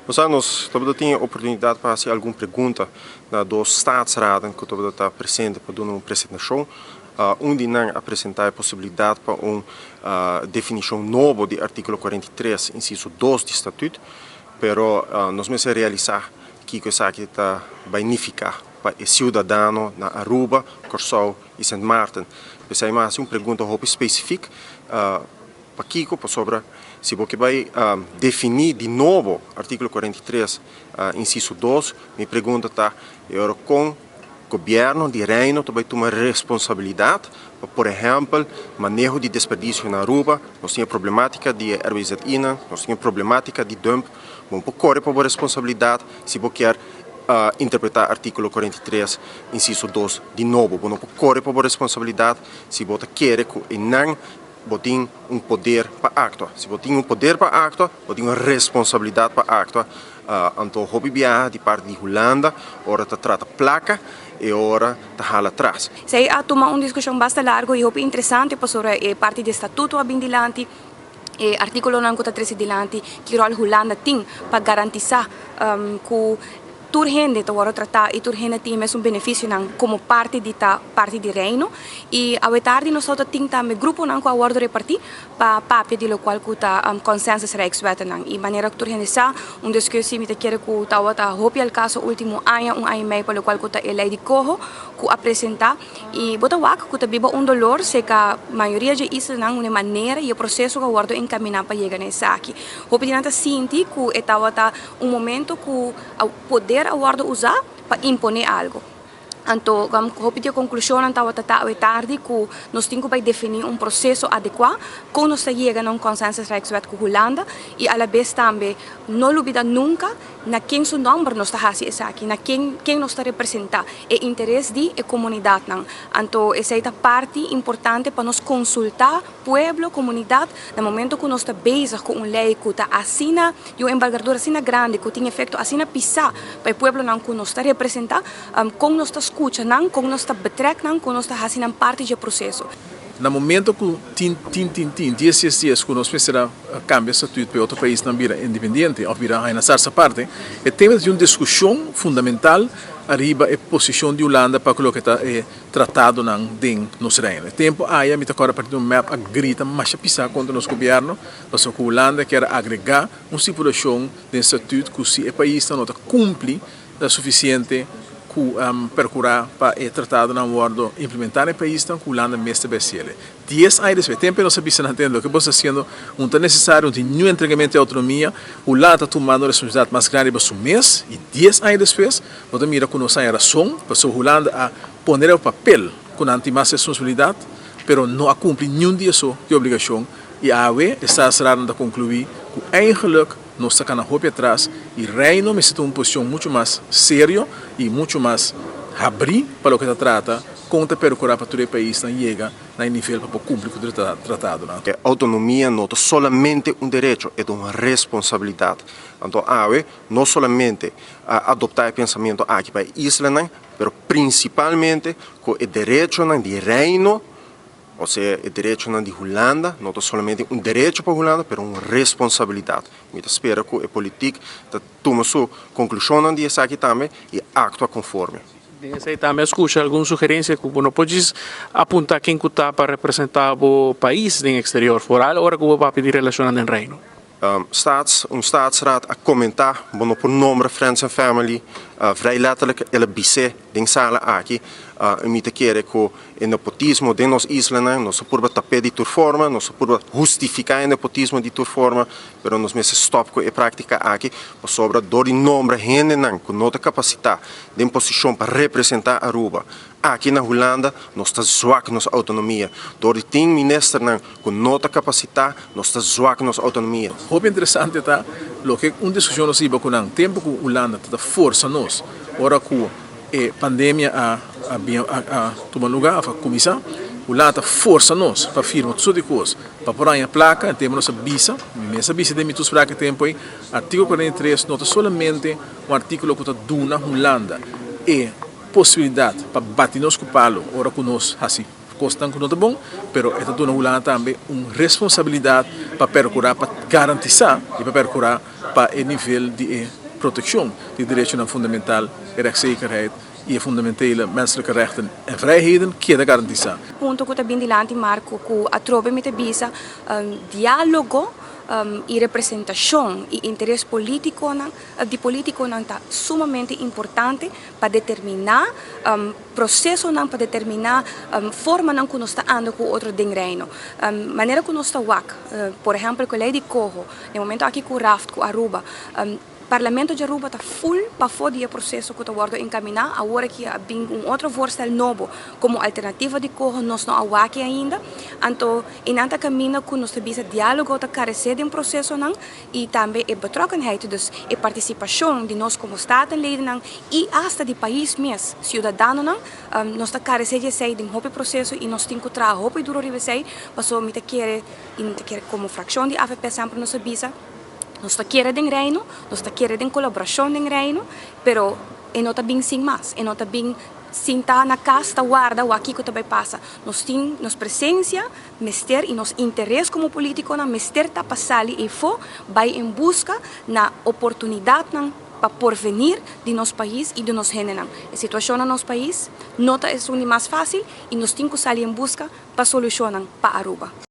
Nós temos a oportunidade para fazer alguma pergunta dos Staatsraden que está presente para dar uma apresentação, onde não apresentar a possibilidade para uma definição nova do artigo 43, inciso 2 do Estatuto, mas nós vamos realizar que isso aqui está benéfica para o cidadão na Aruba, Curaçao e Sint Maarten. Então, mais uma pergunta específica para Kiko, sobre se você vai definir de novo o artigo 43, inciso 2, minha pergunta está, com o governo de Reino também tomar responsabilidade, por exemplo, manejo de desperdício na Aruba, nós temos problemática de RBZ-INA, nós temos problemática de dump, vamos correr para a responsabilidade se você quer interpretar o artigo 43, inciso 2 de novo, vamos correr para a responsabilidade se você quer que não tem um poder para actuar. Se você tem um poder para actuar, você tem uma responsabilidade para actuar. Então, o BBA de parte de Holanda, ora está trata placa e ora está hala atrás. Sei a tomar uma discussão bastante larga e interessante sobre a parte do estatuto abindilante e articolo 93 dilante que o Holanda tem para garantizar que turhende to tratar e turhende tem mesmo benefício como parte de reino e a tarde nós só tem também grupo não com a ordem repartir para papel de local que tá consensus rijkswet não e maneira que turhende sa discussão me quer que tá hopi al caso último ano e meio para local que tá ele de corro que apresentar e bota wak que tá biba dolor se que a maioria de isso não uma maneira e o processo que a ordem encaminhar para chegar nessa aqui hopi dinanta sinti que tá momento que o poder a ordem usar para impor algo. Então, como a conclusão estava tarde que nós temos que definir um processo adequado com nós chegamos a um consenso rijkswet com a Holanda e a la vez também não olvida nunca na quem seu nome nós está fazendo aqui, na quem nós está representando o interesse da comunidade. Então, essa é a parte importante para nós consultar o povo, a comunidade, no momento que nós estamos bezig com uma lei que está assina e uma envergadura assim grande, que tem efeito assim pisar para o povo que nós está representando, como nós está escutando, como nós está betrekken, como nós está fazendo parte do processo. No momento que 10 dias que nós precisamos cambiar o estatuto para outro país não vira independente ou vira a nossa parte, é tema de uma discussão fundamental arriba a posição de Holanda para colocar tratado em nosso reino. O tempo aí me agora a partir do map a grita mais a pisar contra o nosso governo, nós que Holanda quer agregar uma situação de estatuto que se o país não cumpre o suficiente percurar para o tratado na bordo implementar no país então Holanda mestre BCL. 10 anos depois, tempo não sabia se entender o que você está fazendo, não é necessário um novo entregamento de autonomia, Holanda está tomando a responsabilidade mais grande para o mês e 10 anos depois, você mira que nós temos a razão para a Holanda a poner o papel com a mais responsabilidade, mas não cumpre nenhum dia de obrigação e a AWE está cerrada a concluir que eigenlijk nós estamos na atrás e o reino necessita uma posição muito mais séria e muito mais abrir para o que se trata, conta percurar para todo o país não chega no nível para cumprir o tratado. A autonomia não é somente um direito, é uma responsabilidade. Então, a AWE não somente adoptar o pensamento aqui para a isla, mas principalmente com o direito do reino. Ou seja, o direito de Holanda não é somente um direito para a Holanda, mas uma responsabilidade. Eu espero que a política tome sua conclusão disso aqui também e atua conforme. Você também escuta alguma sugerência que você pode apontar quem está para representar o país no exterior, fora ou que você vai pedir relacionado no reino? Staatsraad a comentar, por nome Friends and Family, vrij letterlijk, ele bise, den sala aqui, me te quer que o nepotismo de nos islas, nós por tapete de tua forma, nós por justificar o nepotismo de tua forma, mas nós mesmo stop com a prática aqui, sobre dor de nome gente com nota capacidade, de posição para representar a Aruba. Aqui na Holanda, nós estamos zwak nossa autonomia. Door de 10 ministros com nota capacidade, nós estamos zwak nossa autonomia. O interessante é que uma discussão nós iba com o tempo que a Holanda está força nós, ora que a pandemia a tomar lugar, a começar, a Holanda força nós para firmar tudo de coisas, para pôr a placa, temos nossa visa, essa visa de mitos para que tempo aí, artigo 43 não é somente um artigo que está dando na Holanda, e possibilidade para bater nos palo, ora que nós assim costam que não é bom, mas esta dona Holanda também uma responsabilidade para procurar, para garantizar e para procurar para o nível de proteção de direitos fundamentais, rechtszekerheid e fundamentele menselijke rechten en vrijheden queda garantizar. Punto que também dilante marco que a trobe me bisa diálogo e representação e interesse político de político não está sumamente importante para determinar processo não para determinar forma não que nós está andando com outro reino maneira que nós está por exemplo com a lei de Coho no momento aqui com o Raft com Aruba Parlamento de Aruba está full para fazer o processo que está sendo encaminhado. Agora que há outro voorstel novo como alternativa de Coho, nós não há aqui ainda. Então, em ante caminho que nós temos diálogo para carecer de processo e também a betrokkenheid, dus a participação de nós como Statenleden e até de país mesmo, cidadãos nós está carecer de sair de um processo e nós temos que trabalhar hope duro de sair, mas só me quer como fração de AFP sempre nós sabia. Nós queremos reino, nós queremos colaboração no reino, pero não está bem sem mais, não está bem sem estar na casa, guarda, o aqui que também passa. Nós temos nossa presença, mester e nosso interesse como político, mester está passando e vai em busca na oportunidade para porvenir de nosso país e de nosso gênero. A situação no nosso país não é mais fácil e nós temos que sair em busca para solucionar para Aruba.